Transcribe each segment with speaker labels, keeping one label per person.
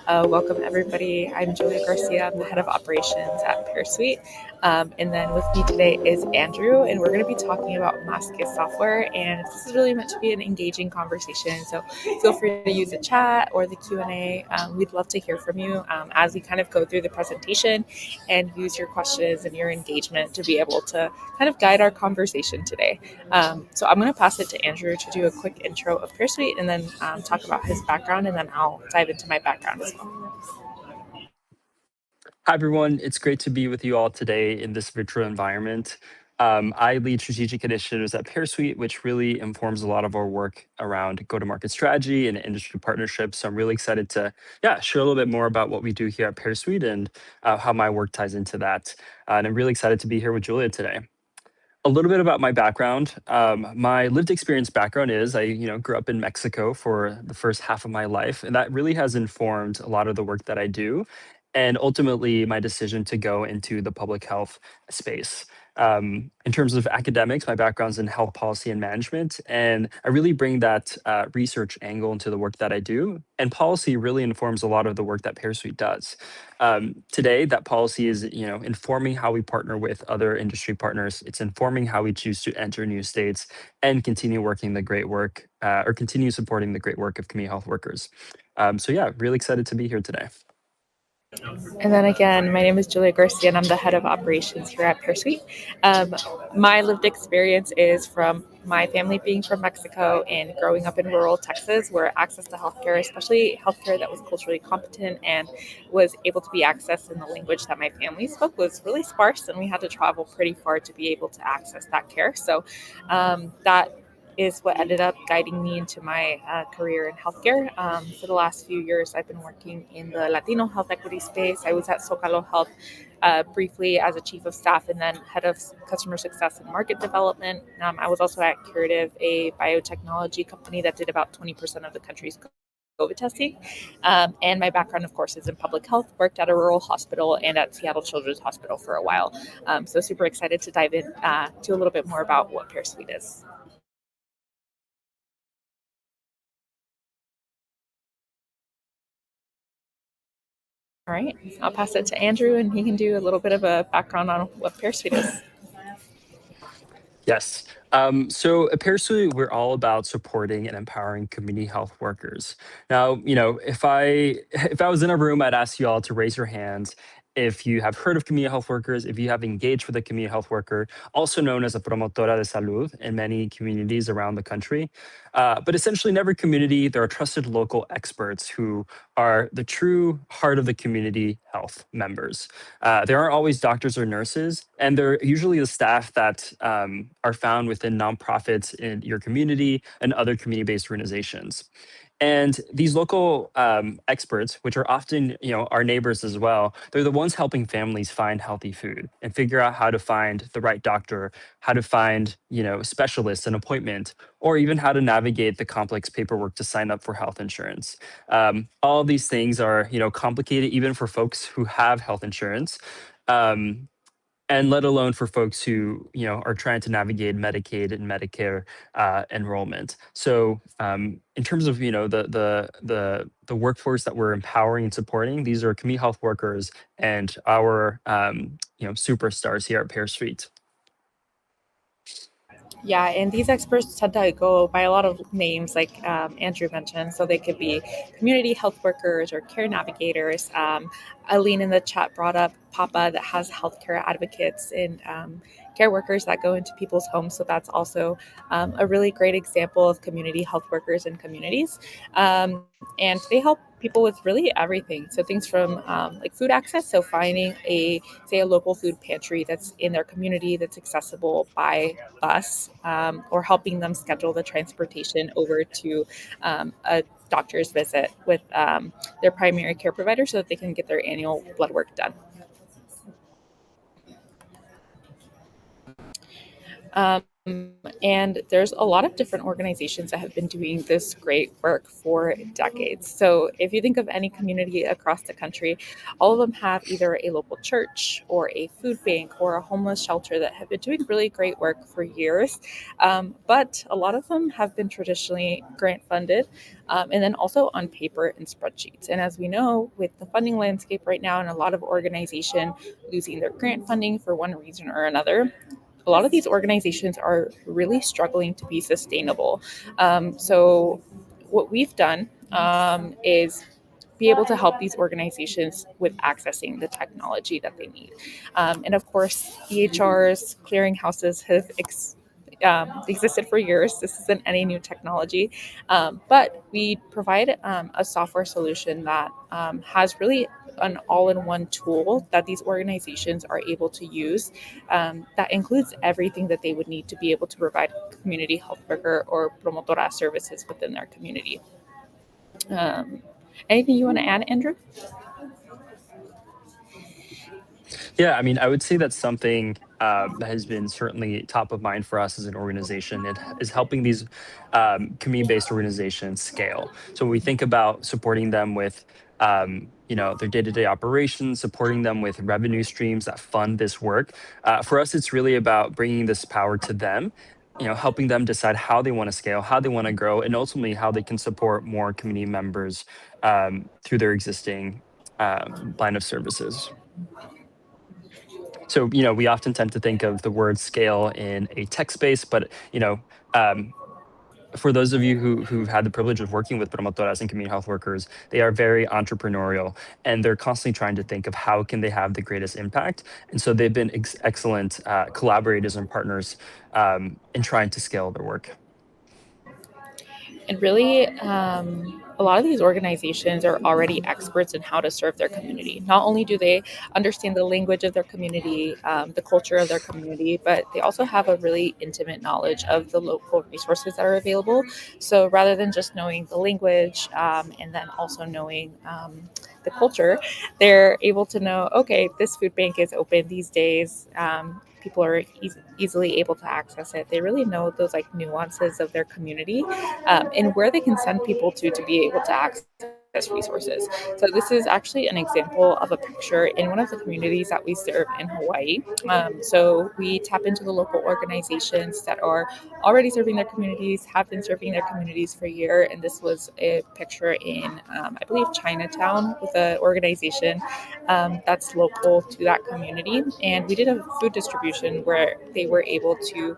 Speaker 1: Welcome, everybody. I'm Julia Garcia. I'm the head of operations at Pear Suite. And then with me today is Andrew, and we're going to be talking about Masque software. And this is really meant to be an engaging conversation. So feel free to use the chat or the Q&A. We'd love to hear from you as we kind of go through the presentation and use your questions and your engagement to be able to kind of guide our conversation today. So I'm going to pass it to Andrew to do a quick intro of Pear Suite and then talk about his background, and then I'll dive into my background as well.
Speaker 2: Hi, everyone. It's great to be with you all today in this virtual environment. I lead strategic initiatives at Pear Suite, which really informs a lot of our work around go-to-market strategy and industry partnerships. So I'm really excited to share a little bit more about what we do here at Pear Suite and how my work ties into that. And I'm really excited to be here with Julia today. A little bit about my background. My lived experience background is I, grew up in Mexico for the first half of my life, and that really has informed a lot of the work that I do, and ultimately my decision to go into the public health space. In terms of academics, my background's in health policy and management, and I really bring that research angle into the work that I do. And policy really informs a lot of the work that Pear Suite does. Today, that policy is, informing how we partner with other industry partners. It's informing how we choose to enter new states and continue working the great work or continue supporting the great work of community health workers. Really excited to be here today.
Speaker 1: And then again, my name is Julia Garcia, and I'm the head of operations here at Pear Suite. My lived experience is from my family being from Mexico and growing up in rural Texas, where access to healthcare, especially healthcare that was culturally competent and was able to be accessed in the language that my family spoke, was really sparse, and we had to travel pretty far to be able to access that care. So that is what ended up guiding me into my career in healthcare. For the last few years, I've been working in the Latino health equity space. I was at Zocalo Health briefly as a chief of staff and then head of customer success and market development. I was also at Curative, a biotechnology company that did about 20% of the country's COVID testing. And my background, of course, is in public health, worked at a rural hospital and at Seattle Children's Hospital for a while. So super excited to dive in to a little bit more about what Pear Suite is. All right, I'll pass it to Andrew, and he can do a little bit of a background on what Pear Suite is.
Speaker 2: Yes. So at Pear Suite, we're all about supporting and empowering community health workers. Now, if I was in a room, I'd ask you all to raise your hands if you have heard of community health workers, if you have engaged with a community health worker, also known as a promotora de salud in many communities around the country. But essentially, in every community, there are trusted local experts who are the true heart of the community health members. There aren't always doctors or nurses, and they're usually the staff that are found within nonprofits in your community and other community-based organizations. And these local experts, which are often, our neighbors as well, they're the ones helping families find healthy food and figure out how to find the right doctor, how to find, specialists, an appointment, or even how to navigate the complex paperwork to sign up for health insurance. All of these things are, complicated even for folks who have health insurance. And let alone for folks who are trying to navigate Medicaid and Medicare enrollment. So in terms of the workforce that we're empowering and supporting, these are community health workers and our superstars here at Pear Suite.
Speaker 1: Yeah, and these experts tend to go by a lot of names, like Andrew mentioned. So they could be community health workers or care navigators. Aline in the chat brought up Papa, that has healthcare advocates and care workers that go into people's homes. So that's also a really great example of community health workers in communities. And they help people with really everything. So things from like food access, so finding a local food pantry that's in their community that's accessible by bus, or helping them schedule the transportation over to a doctor's visit with their primary care provider so that they can get their annual blood work done. And there's a lot of different organizations that have been doing this great work for decades. So if you think of any community across the country, all of them have either a local church or a food bank or a homeless shelter that have been doing really great work for years. But a lot of them have been traditionally grant funded, and then also on paper and spreadsheets. And as we know, with the funding landscape right now and a lot of organization losing their grant funding for one reason or another, a lot of these organizations are really struggling to be sustainable. So, what we've done is be able to help these organizations with accessing the technology that they need. And of course, EHRs, clearinghouses have existed for years. This isn't any new technology, but we provide a software solution that has really an all-in-one tool that these organizations are able to use that includes everything that they would need to be able to provide community health worker or promotora services within their community. Um, Anything you want to add, Andrew?
Speaker 2: Yeah, I mean, I would say that's something that has been certainly top of mind for us as an organization. It is helping these community-based organizations scale. So when we think about supporting them with, their day-to-day operations, supporting them with revenue streams that fund this work, for us, it's really about bringing this power to them. Helping them decide how they want to scale, how they want to grow, and ultimately how they can support more community members through their existing line of services. So, we often tend to think of the word scale in a tech space, but, um, for those of you who've had the privilege of working with promotoras and community health workers, they are very entrepreneurial and they're constantly trying to think of how can they have the greatest impact. And so they've been excellent collaborators and partners in trying to scale their work.
Speaker 1: And really, a lot of these organizations are already experts in how to serve their community. Not only do they understand the language of their community, the culture of their community, but they also have a really intimate knowledge of the local resources that are available. So rather than just knowing the language and then also knowing the culture, they're able to know, okay, this food bank is open these days. People are easily able to access it. They really know those like nuances of their community and where they can send people to be able to access resources. So this is actually an example of a picture in one of the communities that we serve in Hawaii. So we tap into the local organizations that are already serving their communities, have been serving their communities for a year. And this was a picture in, I believe, Chinatown with an organization that's local to that community. And we did a food distribution where they were able to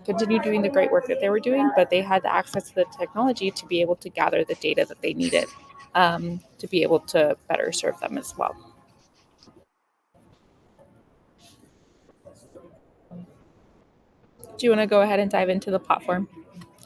Speaker 1: continue doing the great work that they were doing, but they had the access to the technology to be able to gather the data that they needed to be able to better serve them as well. Do you want to go ahead and dive into the platform,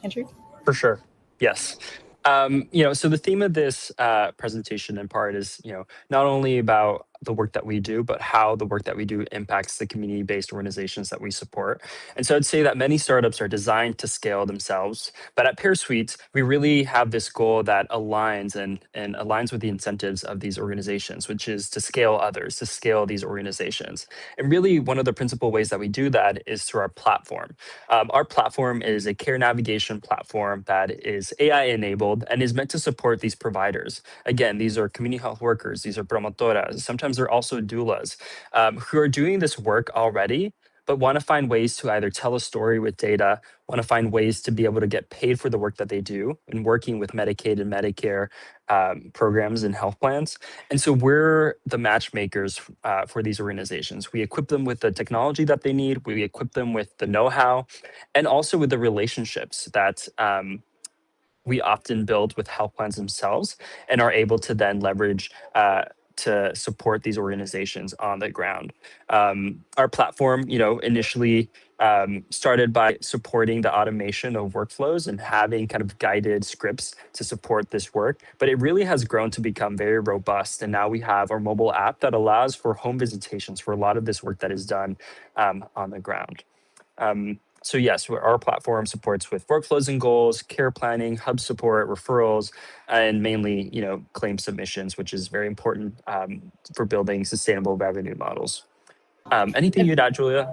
Speaker 1: Andrew?
Speaker 2: For sure. Yes. So the theme of this presentation in part is, not only about the work that we do, but how the work that we do impacts the community-based organizations that we support. And so I'd say that many startups are designed to scale themselves, but at Pear Suite, we really have this goal that aligns and aligns with the incentives of these organizations, which is to scale others, to scale these organizations. And really, one of the principal ways that we do that is through our platform. Our platform is a care navigation platform that is AI enabled and is meant to support these providers. Again, these are community health workers, these are promotoras, sometimes they're also doulas who are doing this work already, but want to find ways to either tell a story with data, want to find ways to be able to get paid for the work that they do in working with Medicaid and Medicare programs and health plans. And so we're the matchmakers for these organizations. We equip them with the technology that they need, we equip them with the know how, and also with the relationships that we often build with health plans themselves and are able to then leverage to support these organizations on the ground. Our platform, initially started by supporting the automation of workflows and having kind of guided scripts to support this work, but it really has grown to become very robust. And now we have our mobile app that allows for home visitations for a lot of this work that is done on the ground. So yes, our platform supports with workflows and goals, care planning, hub support, referrals, and mainly, claim submissions, which is very important for building sustainable revenue models. Anything
Speaker 1: And
Speaker 2: you'd add, Julia?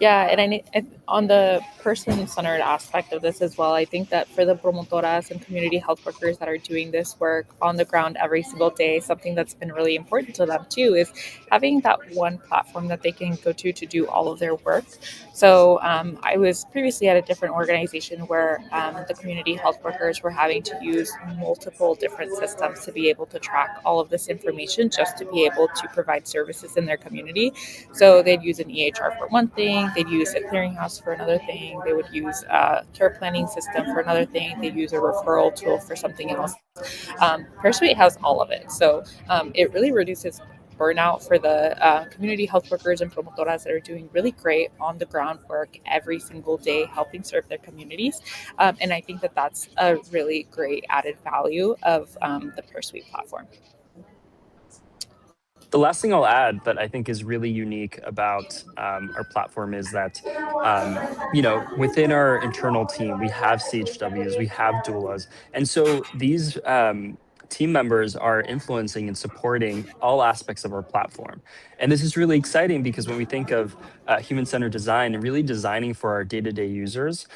Speaker 1: yeah, and on the person centered aspect of this as well, I think that for the promotoras and community health workers that are doing this work on the ground every single day, something that's been really important to them too is having that one platform that they can go to do all of their work. So I was previously at a different organization where the community health workers were having to use multiple different systems to be able to track all of this information just to be able to provide services in their community. So they'd use an EHR for one thing, they'd use a clearinghouse for another thing, they would use a care planning system for another thing, they'd use a referral tool for something else. Pear Suite has all of it. So it really reduces burnout for the community health workers and promotoras that are doing really great on the ground work every single day, helping serve their communities. And I think that that's a really great added value of the Pear Suite platform.
Speaker 2: The last thing I'll add that I think is really unique about our platform is that, within our internal team, we have CHWs, we have doulas. And so these team members are influencing and supporting all aspects of our platform. And this is really exciting because when we think of human centered design and really designing for our day to day users,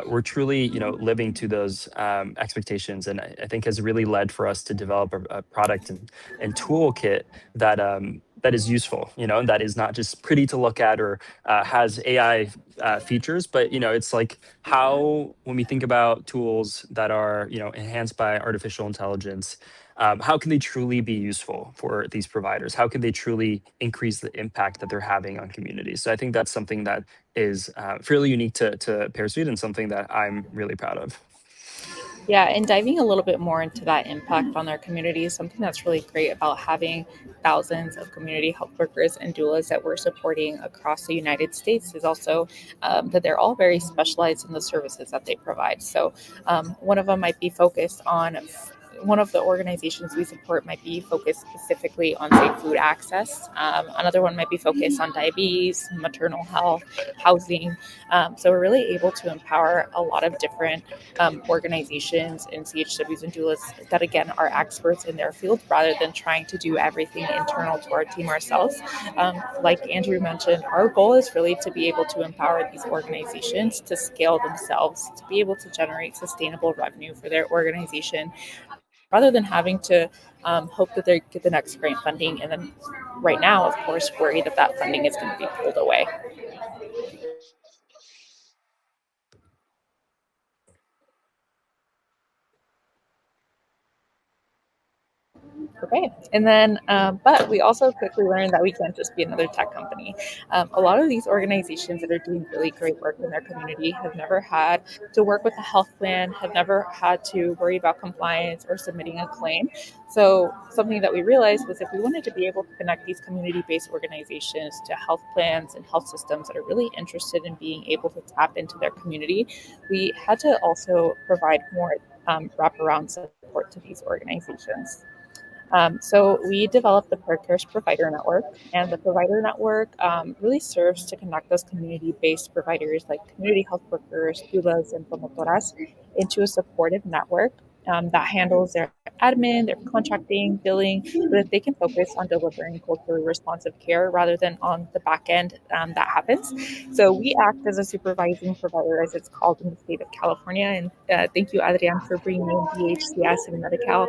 Speaker 2: we're truly, living to those expectations, and I think has really led for us to develop a product and toolkit that is useful, and that is not just pretty to look at or has AI features, but it's like how when we think about tools that are enhanced by artificial intelligence, how can they truly be useful for these providers? How can they truly increase the impact that they're having on communities? So I think that's something that is fairly unique to Pear Suite and something that I'm really proud of.
Speaker 1: Yeah, and diving a little bit more into that impact on their communities, something that's really great about having thousands of community health workers and doulas that we're supporting across the United States is also that they're all very specialized in the services that they provide. So, one of them might be focused on one of the organizations we support might be focused specifically on, say, food access. Another one might be focused on diabetes, maternal health, housing. So we're really able to empower a lot of different organizations and CHWs and doulas that, again, are experts in their field rather than trying to do everything internal to our team ourselves. Like Andrew mentioned, our goal is really to be able to empower these organizations to scale themselves, to be able to generate sustainable revenue for their organization rather than having to hope that they get the next grant funding and then right now, of course, worry that that funding is going to be pulled away. Okay. And then, but we also quickly learned that we can't just be another tech company. A lot of these organizations that are doing really great work in their community have never had to work with a health plan, have never had to worry about compliance or submitting a claim. So, something that we realized was if we wanted to be able to connect these community based organizations to health plans and health systems that are really interested in being able to tap into their community, we had to also provide more wraparound support to these organizations. So we developed the ProCare's Provider Network, and the Provider Network really serves to connect those community-based providers like community health workers, doulas, and promotoras into a supportive network that handles their admin, their contracting, billing, so that they can focus on delivering culturally responsive care rather than on the back end that happens. So we act as a supervising provider, as it's called in the state of California. And thank you, Adrian, for bringing in BHCS and Medi-Cal.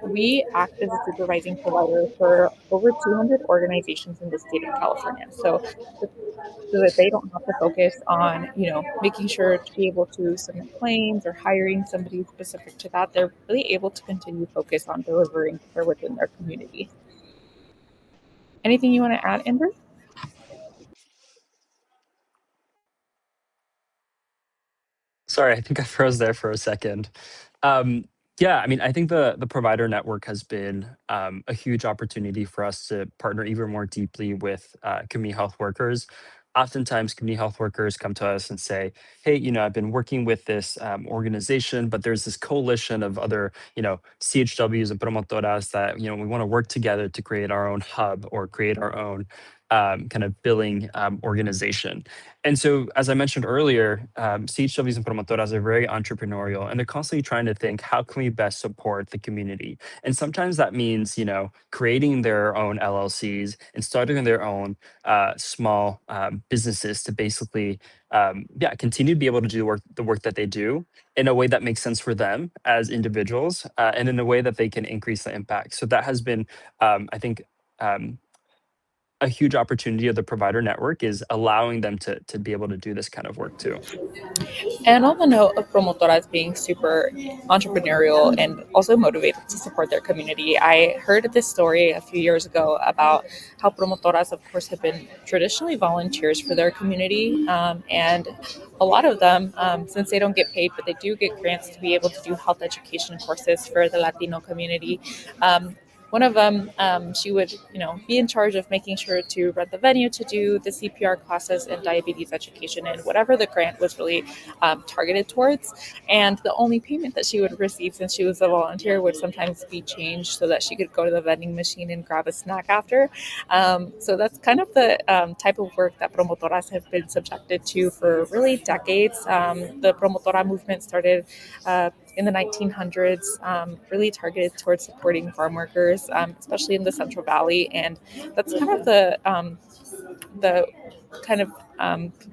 Speaker 1: We act as a supervising provider for over 200 organizations in the state of California. So that they don't have to focus on, making sure to be able to submit claims or hiring somebody specific to that. They're really able to continue focus on delivering care within their community. Anything you want to add, Andrew?
Speaker 2: Sorry, I think I froze there for a second. Um, yeah, I mean, I think the provider network has been a huge opportunity for us to partner even more deeply with community health workers. Oftentimes, community health workers come to us and say, "Hey, I've been working with this organization, but there's this coalition of other, CHWs and promotoras that we want to work together to create our own hub or create our own." kind of billing organization. And so, as I mentioned earlier, CHWs and promotoras are very entrepreneurial, and they're constantly trying to think, how can we best support the community? And sometimes that means, creating their own LLCs and starting their own small businesses to basically, yeah, continue to be able to do the work that they do in a way that makes sense for them as individuals, and in a way that they can increase the impact. So that has been, I think, um, a huge opportunity of the provider network is allowing them to be able to do this kind of work too.
Speaker 1: And on the note of promotoras being super entrepreneurial and also motivated to support their community, I heard this story a few years ago about how promotoras, of course, have been traditionally volunteers for their community. And a lot of them, since they don't get paid, but they do get grants to be able to do health education courses for the Latino community. One of them, she would, be in charge of making sure to rent the venue to do the CPR classes and diabetes education and whatever the grant was really targeted towards. And the only payment that she would receive, since she was a volunteer, would sometimes be changed so that she could go to the vending machine and grab a snack after. So that's kind of the type of work that promotoras have been subjected to for really decades. The promotora movement started in the 1900s, really targeted towards supporting farm workers, especially in the Central Valley, and that's kind of the kind of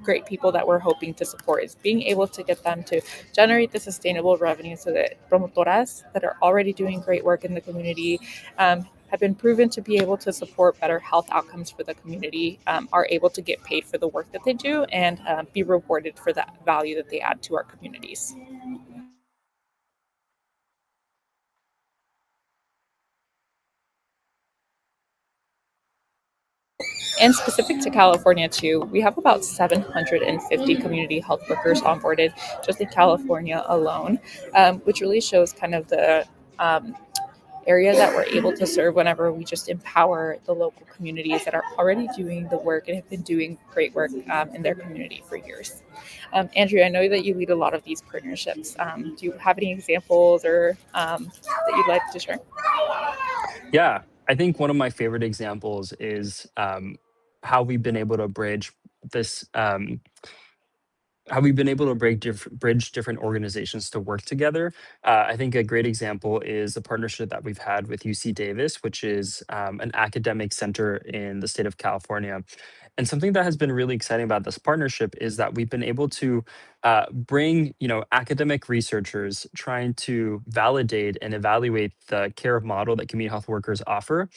Speaker 1: great people that we're hoping to support is being able to get them to generate the sustainable revenue so that promotoras that are already doing great work in the community, have been proven to be able to support better health outcomes for the community, are able to get paid for the work that they do and be rewarded for that value that they add to our communities. And specific to California, too, we have about 750 community health workers onboarded just in California alone, which really shows kind of the area that we're able to serve whenever we just empower the local communities that are already doing the work and have been doing great work in their community for years. Andrew, I know that you lead a lot of these partnerships. Do you have any examples or that you'd like to share?
Speaker 2: Yeah, I think one of my favorite examples is how we've been able to bridge this. How we've been able to bridge different organizations to work together. I think a great example is the partnership that we've had with UC Davis, which is an academic center in the state of California. And something that has been really exciting about this partnership is that we've been able to bring, academic researchers trying to validate and evaluate the care model that community health workers offer.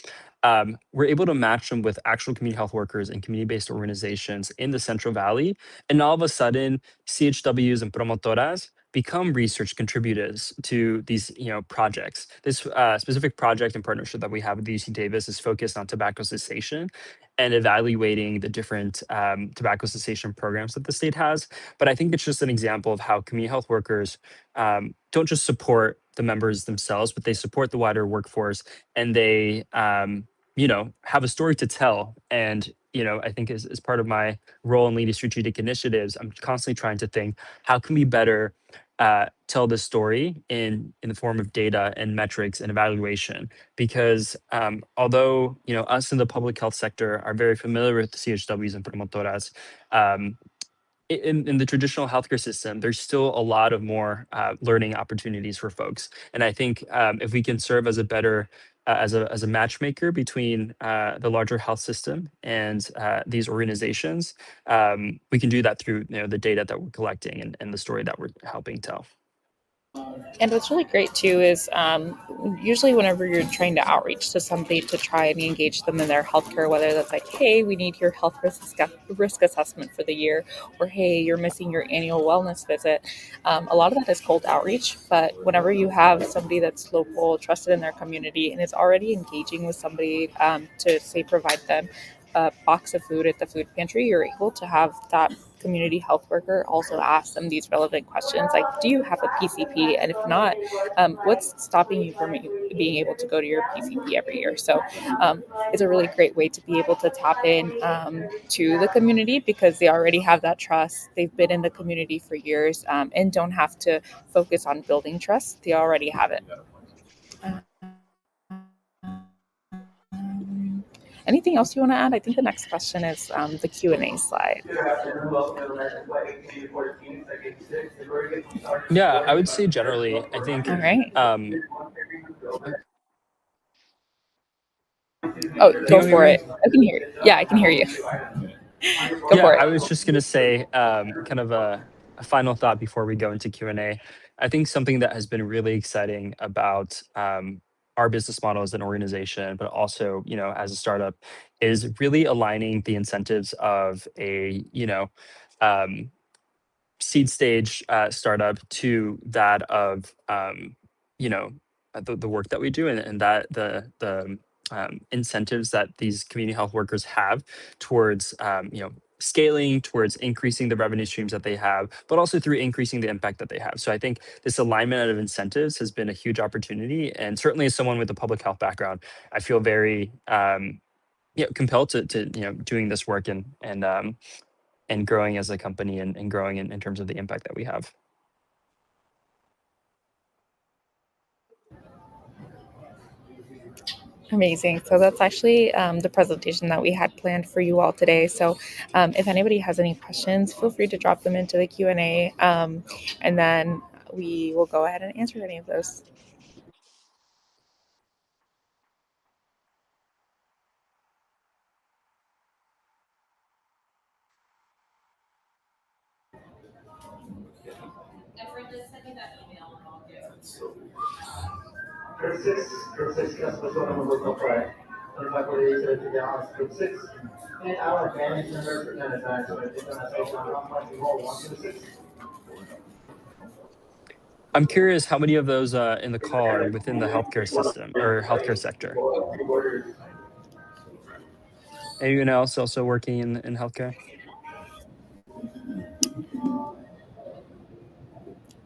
Speaker 2: We're able to match them with actual community health workers and community-based organizations in the Central Valley, and all of a sudden, CHWs and promotoras become research contributors to these projects. This specific project and partnership that we have with UC Davis is focused on tobacco cessation and evaluating the different tobacco cessation programs that the state has. But I think it's just an example of how community health workers don't just support the members themselves, but they support the wider workforce, and they have a story to tell. And I think as part of my role in leading strategic initiatives, I'm constantly trying to think, how can we better tell this story in the form of data and metrics and evaluation? Because although us in the public health sector are very familiar with CHWs and promotoras, um, in the traditional healthcare system, there's still a lot of more learning opportunities for folks. And I think if we can serve as a better as a matchmaker between the larger health system and these organizations, we can do that through the data that we're collecting and the story that we're helping tell.
Speaker 1: And what's really great too is usually whenever you're trying to outreach to somebody to try and engage them in their healthcare, whether that's like, hey, we need your health risk assessment for the year, or hey, you're missing your annual wellness visit. A lot of that is cold outreach. But whenever you have somebody that's local, trusted in their community, and is already engaging with somebody to say provide them a box of food at the food pantry, you're able to have that community health worker also ask them these relevant questions like, do you have a PCP? And if not, what's stopping you from being able to go to your PCP every year? So it's a really great way to be able to tap in to the community because they already have that trust. They've been in the community for years and don't have to focus on building trust. They already have it. Um, Anything else you want to add? I think the next question is the Q&A slide.
Speaker 2: Yeah, I would say generally, I
Speaker 1: All
Speaker 2: think,
Speaker 1: right.
Speaker 2: um,
Speaker 1: Oh,
Speaker 2: can
Speaker 1: go
Speaker 2: you all hear
Speaker 1: for
Speaker 2: me?
Speaker 1: it. I can hear you. Yeah, I can hear you. Go
Speaker 2: Yeah,
Speaker 1: for it.
Speaker 2: I was just gonna say, kind of a final thought before we go into Q&A. I think something that has been really exciting about our business model as an organization, but also, as a startup, is really aligning the incentives of a, um, seed stage startup to that of you know the work that we do, and that the incentives that these community health workers have towards scaling, towards increasing the revenue streams that they have, but also through increasing the impact that they have. So I think this alignment of incentives has been a huge opportunity, and certainly as someone with a public health background, I feel very compelled to doing this work and growing as a company, and growing in terms of the impact that we have.
Speaker 1: Amazing. So that's actually the presentation that we had planned for you all today. So if anybody has any questions, feel free to drop them into the Q&A, and then we will go ahead and answer any of those.
Speaker 2: I'm curious how many of those in the call are within the healthcare system or healthcare sector. Anyone else also working in healthcare?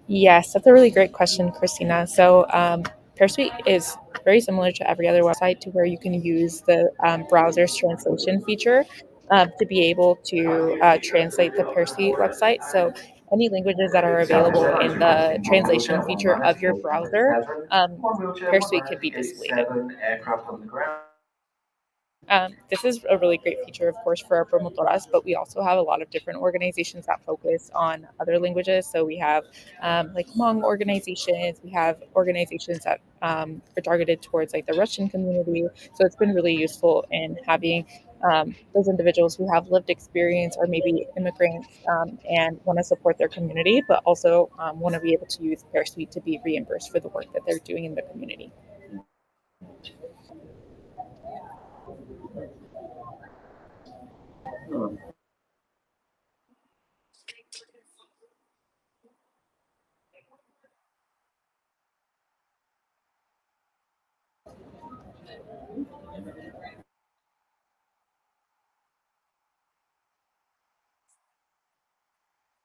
Speaker 1: Yes, that's a really great question, Christina. So, Pear Suite is very similar to every other website, to where you can use the browser's translation feature to be able to translate the Pear Suite website. So, any languages that are available in the translation feature of your browser, Pear Suite could be displayed. This is a really great feature, of course, for our promotoras, but we also have a lot of different organizations that focus on other languages. So we have like Hmong organizations, we have organizations that are targeted towards like the Russian community. So it's been really useful in having those individuals who have lived experience, or maybe immigrants, and want to support their community, but also want to be able to use Pear Suite to be reimbursed for the work that they're doing in the community.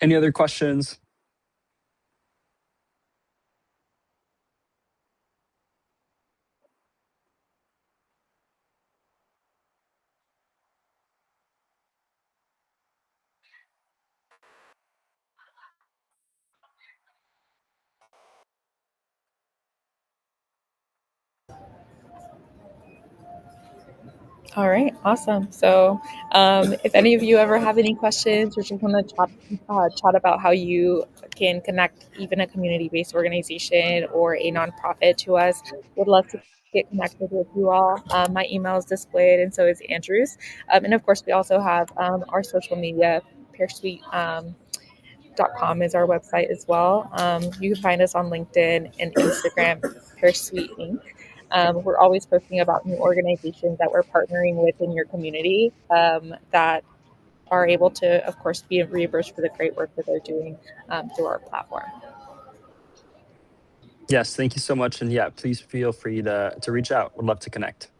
Speaker 2: Any other questions?
Speaker 1: All right, awesome. So, if any of you ever have any questions, or just want to chat about how you can connect even a community-based organization or a nonprofit to us, would love to get connected with you all. My email is displayed, and so is Andrew's. And of course, we also have our social media. PearSuite com is our website as well. You can find us on LinkedIn and Instagram, PearSuite Inc. We're always posting about new organizations that we're partnering with in your community, that are able to, of course, be reimbursed for the great work that they're doing through our platform.
Speaker 2: Yes, thank you so much. And yeah, please feel free to reach out. Would love to connect.